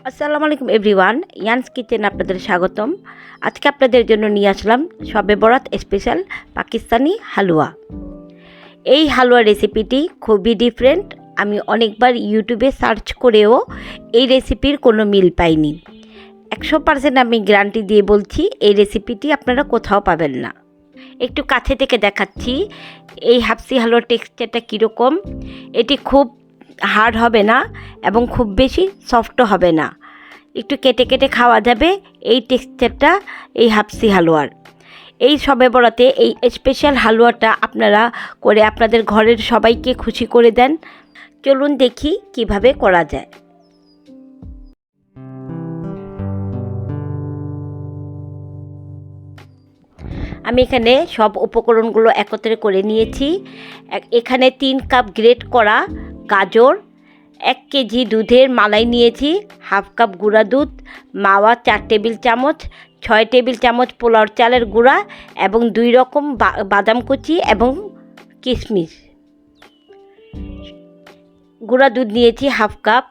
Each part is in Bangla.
আসসালামু আলাইকুম এভরিওয়ান, ইয়ানস কিচেন আপনাদের স্বাগতম। আজকে আপনাদের জন্য নিয়ে আসলাম শবে বরাত স্পেশাল পাকিস্তানি হালুয়া। এই হালুয়া রেসিপিটি খুবই ডিফারেন্ট। আমি অনেকবার ইউটিউবে সার্চ করেও এই রেসিপির কোনো মিল পাইনি। 100% আমি গ্যারান্টি দিয়ে বলছি এই রেসিপিটি আপনারা কোথাও পাবেন না। একটু কাছে থেকে দেখাচ্ছি এই হাফসি হালুয়ার টেক্সচারটা কীরকম। এটি খুব হার্ড হবে না এবং খুব বেশি সফটও হবে না, একটু কেটে কেটে খাওয়া যাবে এই টেক্সচারটা এই হাফসি হালুয়ার। এই শবে বরাতে এই স্পেশাল হালুয়াটা আপনারা করে আপনাদের ঘরের সবাইকে খুশি করে দেন। চলুন দেখি কিভাবে করা যায়। আমি এখানে সব উপকরণগুলো একত্রে করে নিয়েছি। এখানে 3 কাপ গ্রেট করা গাজর, 1 কেজি দুধের মালাই নিয়েছি, হাফ কাপ গুঁড়া দুধ, মাওয়া 4 টেবিল চামচ, 6 টেবিল চামচ পোলাওর চালের গুঁড়া এবং 2 রকম বাদাম কুচি এবং কিশমিশ। গুঁড়া দুধ নিয়েছি হাফ কাপ,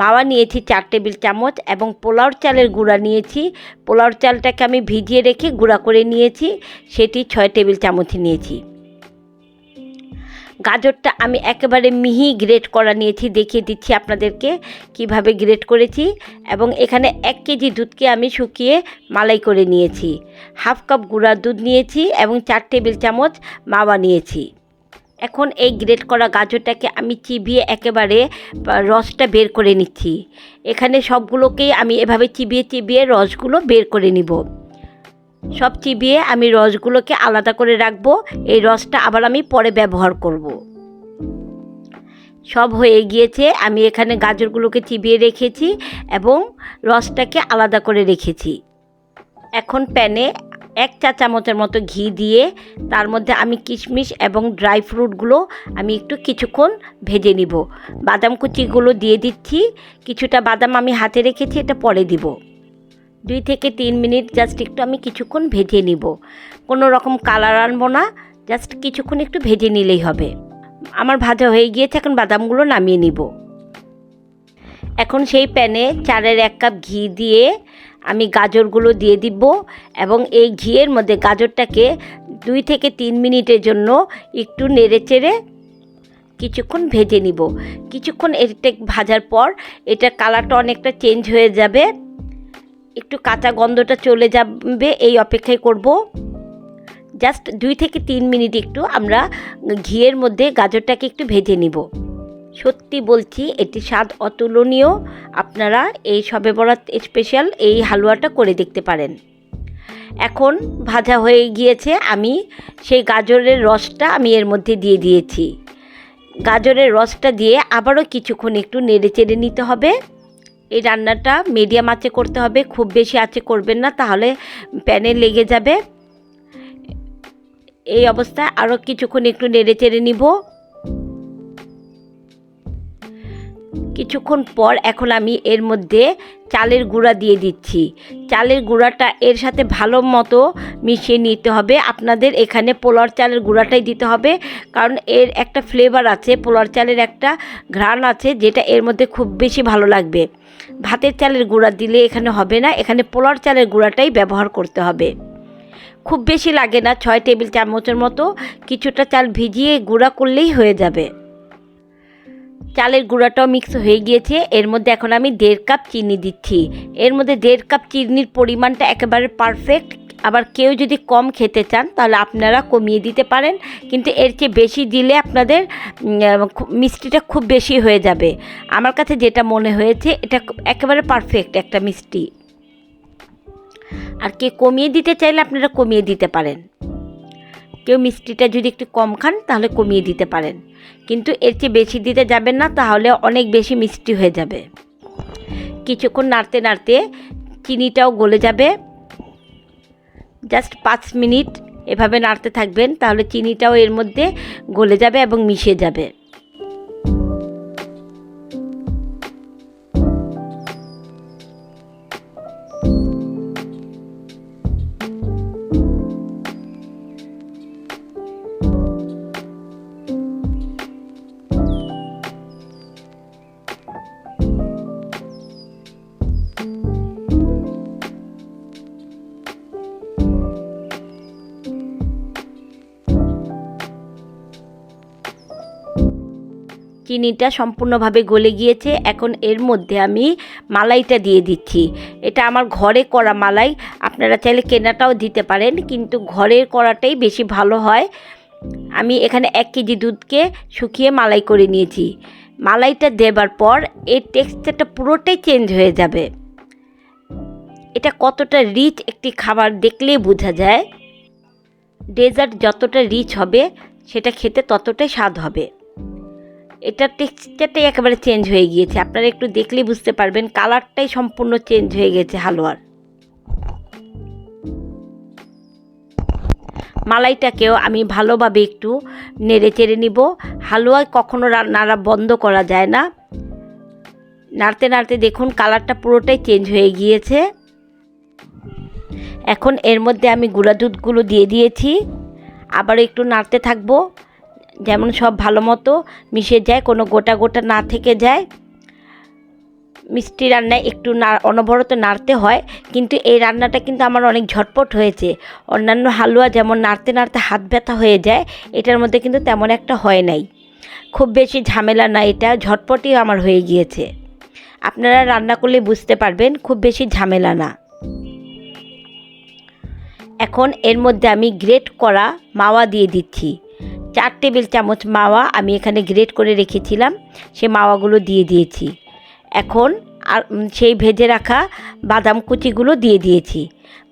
মাওয়া নিয়েছি 4 টেবিল চামচ এবং পোলাওর চালের গুঁড়া নিয়েছি। পোলাওর চালটাকে আমি ভিজিয়ে রেখে গুঁড়া করে নিয়েছি, সেটি 6 টেবিল চামচ নিয়েছি। গাজরটা আমি একেবারে মিহি গ্রেট করা নিয়েছি, দেখিয়ে দিচ্ছি আপনাদেরকে কিভাবে গ্রেট করেছি। এবং এখানে 1 কেজি দুধকে আমি শুকিয়ে মালাই করে নিয়েছি। হাফ কাপ গুঁড়া দুধ নিয়েছি এবং 4 টেবিল চামচ মাওয়া নিয়েছি। এখন এই গ্রেট করা গাজরটাকে আমি চিবিয়ে একেবারে রসটা বের করে নিচ্ছি। এখানে সবগুলোকেই আমি এভাবে চিবিয়ে চিবিয়ে রসগুলো বের করে নিব। সব চিবিয়ে আমি রসগুলোকে আলাদা করে রাখবো। এই রসটা আবার আমি পরে ব্যবহার করব। সব হয়ে গিয়েছে। আমি এখানে গাজরগুলোকে চিবিয়ে রেখেছি এবং রসটাকে আলাদা করে রেখেছি। এখন প্যানে 1 চা চামচের মতো ঘি দিয়ে তার মধ্যে আমি কিশমিশ এবং ড্রাই ফ্রুটগুলো আমি একটু কিছুক্ষণ ভেজে নিব। বাদাম কুচিগুলো দিয়ে দিচ্ছি। কিছুটা বাদাম আমি হাতে রেখেছি, এটা পরে দিব। 2 থেকে 3 মিনিট জাস্ট একটু আমি কিছুক্ষণ ভেজে নিব। কোনো রকম কালার আনবো না, জাস্ট কিছুক্ষণ একটু ভেজে নিলেই হবে। আমার ভাজা হয়ে গিয়েছে, এখন বাদামগুলো নামিয়ে নিব। এখন সেই প্যানে 4-এর 1 কাপ ঘি দিয়ে আমি গাজরগুলো দিয়ে দিব এবং এই ঘিয়ের মধ্যে গাজরটাকে 2 থেকে 3 মিনিটের জন্য একটু নেড়েচেড়ে কিছুক্ষণ ভেজে নিব। কিছুক্ষণ এটা ভাজার পর এটার কালারটা অনেকটা চেঞ্জ হয়ে যাবে, একটু কাঁচা গন্ধটা চলে যাবে, এই অপেক্ষায় করব। জাস্ট 2 থেকে 3 মিনিট একটু আমরা ঘিয়ের মধ্যে গাজরটাকে একটু ভেজে নিব। সত্যি বলছি এটি স্বাদ অতুলনীয়। আপনারা এই শবে বরাত স্পেশাল এই হালুয়াটা করে দেখতে পারেন। এখন ভাজা হয়ে গিয়েছে, আমি সেই গাজরের রসটা আমি এর মধ্যে দিয়ে দিয়েছি। গাজরের রসটা দিয়ে আবারও কিছুক্ষণ একটু নেড়ে চেড়ে নিতে হবে। এই রান্নাটা মিডিয়াম আঁচে করতে হবে, খুব বেশি আঁচে করবেন না, তাহলে প্যানে লেগে যাবে। এই অবস্থায় আরও কিছুক্ষণ একটু নেড়ে চেড়ে নিব। কিছুক্ষণ পর এখন আমি এর মধ্যে চালের গুঁড়া দিয়ে দিচ্ছি। চালের গুঁড়াটা এর সাথে ভালো মতো মিশিয়ে নিতে হবে। আপনাদের এখানে পোলাওর চালের গুঁড়াটাই দিতে হবে, কারণ এর একটা ফ্লেভার আছে, পোলাওর চালের একটা ঘ্রাণ আছে, যেটা এর মধ্যে খুব বেশি ভালো লাগবে। ভাতের চালের গুঁড়া দিলে এখানে হবে না, এখানে পোলাওর চালের গুঁড়াটাই ব্যবহার করতে হবে। খুব বেশি লাগে না, 6 টেবিল চামচের মতো কিছুটা চাল ভিজিয়ে গুঁড়া করলেই হয়ে যাবে। চালের গুঁড়াটাও মিক্স হয়ে গিয়েছে। এর মধ্যে এখন আমি 1.5 কাপ চিনি দিচ্ছি। এর মধ্যে 1.5 কাপ চিনির পরিমাণটা একেবারে পারফেক্ট। আবার কেউ যদি কম খেতে চান তাহলে আপনারা কমিয়ে দিতে পারেন, কিন্তু এর চেয়ে বেশি দিলে আপনাদের মিষ্টিটা খুব বেশি হয়ে যাবে। আমার কাছে যেটা মনে হয়েছে এটা একেবারে পারফেক্ট একটা মিষ্টি। আর কে কমিয়ে দিতে চাইলে আপনারা কমিয়ে দিতে পারেন। কেউ মিষ্টিটা যদি একটু কম খান তাহলে কমিয়ে দিতে পারেন, কিন্তু এর চেয়ে বেশি দিতে যাবেন না, তাহলে অনেক বেশি মিষ্টি হয়ে যাবে। কিছুক্ষণ নাড়তে নাড়তে চিনিটাও গলে যাবে। জাস্ট 5 মিনিট এভাবে নাড়তে থাকবেন, তাহলে চিনিটাও এর মধ্যে গলে যাবে এবং মিশে যাবে। চিনিটা সম্পূর্ণভাবে গলে গিয়েছে। এখন এর মধ্যে আমি মালাইটা দিয়ে দিচ্ছি। এটা আমার ঘরে করা মালাই, আপনারা চাইলে কেনাটাও দিতে পারেন, কিন্তু ঘরের করাটাই বেশি ভালো হয়। আমি এখানে 1 কেজি দুধকে শুকিয়ে মালাই করে নিয়েছি। মালাইটা দেবার পর এর টেক্সচারটা পুরোটাই চেঞ্জ হয়ে যাবে। এটা কতটা রিচ একটি খাবার দেখলেই বোঝা যায়। ডেজার্ট যতটা রিচ হবে সেটা খেতে ততটাই স্বাদ হবে। এটার টেক্সচারটাই একেবারে চেঞ্জ হয়ে গিয়েছে, আপনারা একটু দেখলেই বুঝতে পারবেন। কালারটাই সম্পূর্ণ চেঞ্জ হয়ে গেছে হালুয়ার। মালাইটাকেও আমি ভালোভাবে একটু নেড়ে চেড়ে নিব। হালুয়ায় কখনো নাড়া বন্ধ করা যায় না। নাড়তে নাড়তে দেখুন কালারটা পুরোটাই চেঞ্জ হয়ে গিয়েছে। এখন এর মধ্যে আমি গুঁড়া দুধগুলো দিয়ে দিয়েছি। আবার একটু নাড়তে থাকবো, যেমন সব ভালো মতো মিশে যায়, কোনো গোটা গোটা না থেকে যায়। মিষ্টি রান্নায় একটু অনবরত নাড়তে হয়, কিন্তু এই রান্নাটা কিন্তু আমার অনেক ঝটপট হয়েছে। অন্যান্য হালুয়া যেমন নাড়তে নাড়তে হাত ব্যথা হয়ে যায়, এটার মধ্যে কিন্তু তেমন একটা হয় নাই। খুব বেশি ঝামেলা না, এটা ঝটপটই আমার হয়ে গিয়েছে। আপনারা রান্না করলে বুঝতে পারবেন, খুব বেশি ঝামেলা না। এখন এর মধ্যে আমি গ্রেট করা মাওয়া দিয়ে দিচ্ছি। 4 টেবিল চামচ মাওয়া আমি এখানে গ্রেট করে রেখেছিলাম, সে মাওয়াগুলো দিয়ে দিয়েছি। এখন আর সেই ভেজে রাখা বাদাম কুচিগুলো দিয়ে দিয়েছি।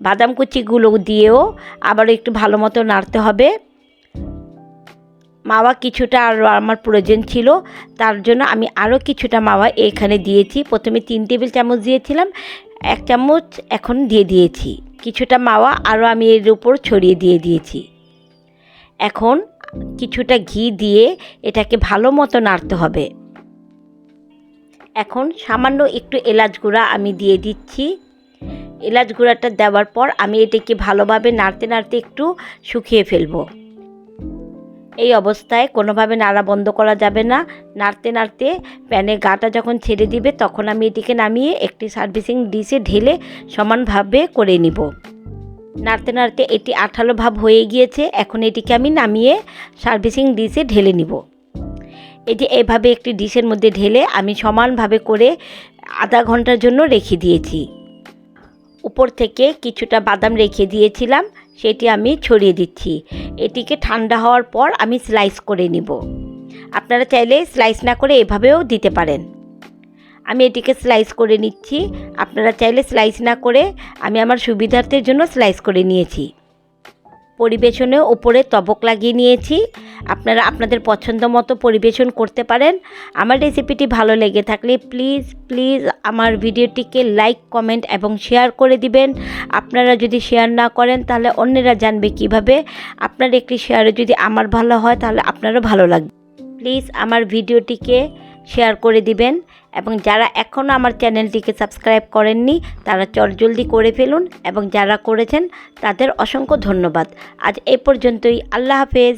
বাদাম কুচিগুলো দিয়েও আবার একটু ভালো মতো নাড়তে হবে। মাওয়া কিছুটা আরও আমার প্রয়োজন ছিল, তার জন্য আমি আরও কিছুটা মাওয়া এখানে দিয়েছি। প্রথমে 3 টেবিল চামচ দিয়েছিলাম, 1 চামচ এখন দিয়ে দিয়েছি। কিছুটা মাওয়া আরও আমি এর উপর ছড়িয়ে দিয়ে দিয়েছি। এখন কিছুটা ঘি দিয়ে এটাকে ভালো মতো নাড়তে হবে। এখন সামান্য একটু এলাচ গুঁড়া আমি দিয়ে দিচ্ছি। এলাচ গুঁড়াটা দেওয়ার পর আমি এটাকে ভালোভাবে নাড়তে নাড়তে একটু শুকিয়ে ফেলবো। এই অবস্থায় কোনোভাবে নাড়া বন্ধ করা যাবে না। নাড়তে নাড়তে প্যানের গাটা যখন ছেড়ে দিবে তখন আমি এটিকে নামিয়ে একটি সার্ভিসিং ডিশে ঢেলে সমানভাবে করে নিব। নাড়তে নাড়তে এটি আঠালো ভাব হয়ে গিয়েছে। এখন এটিকে আমি নামিয়ে সার্ভিসিং ডিশে ঢেলে নিব। এই যে এভাবে একটি ডিশের মধ্যে ঢেলে আমি সমানভাবে করে আধা ঘন্টার জন্য রেখে দিয়েছি। উপর থেকে কিছুটা বাদাম রেখে দিয়েছিলাম, সেটি আমি ছড়িয়ে দিচ্ছি। এটিকে ঠান্ডা হওয়ার পর আমি স্লাইস করে নিব। আপনারা চাইলে স্লাইস না করে এভাবেও দিতে পারেন। আমি এটিকে স্লাইস করে নিচ্ছি। আপনারা চাইলে স্লাইস না করে আমি আমার সুবিধার্থের জন্য স্লাইস করে নিয়েছি। পরিবেশনে ওপরে তবক লাগিয়ে নিয়েছি। আপনারা আপনাদের পছন্দ মতো পরিবেশন করতে পারেন। আমার রেসিপিটি ভালো লেগে থাকলে প্লিজ আমার ভিডিওটিকে লাইক, কমেন্ট এবং শেয়ার করে দিবেন। আপনারা যদি শেয়ার না করেন তাহলে অন্যেরা জানবে কিভাবে। আপনার একটি শেয়ারে যদি আমার ভালো হয় তাহলে আপনারও ভালো লাগবে। প্লিজ আমার ভিডিওটিকে শেয়ার করে দিবেন, এবং যারা এখনও আমার চ্যানেলটিকে সাবস্ক্রাইব করেননি তারা চটজলদি করে ফেলুন, এবং যারা করেছেন তাদের অসংখ্য ধন্যবাদ। আজ এই পর্যন্তই। আল্লাহ হাফেজ।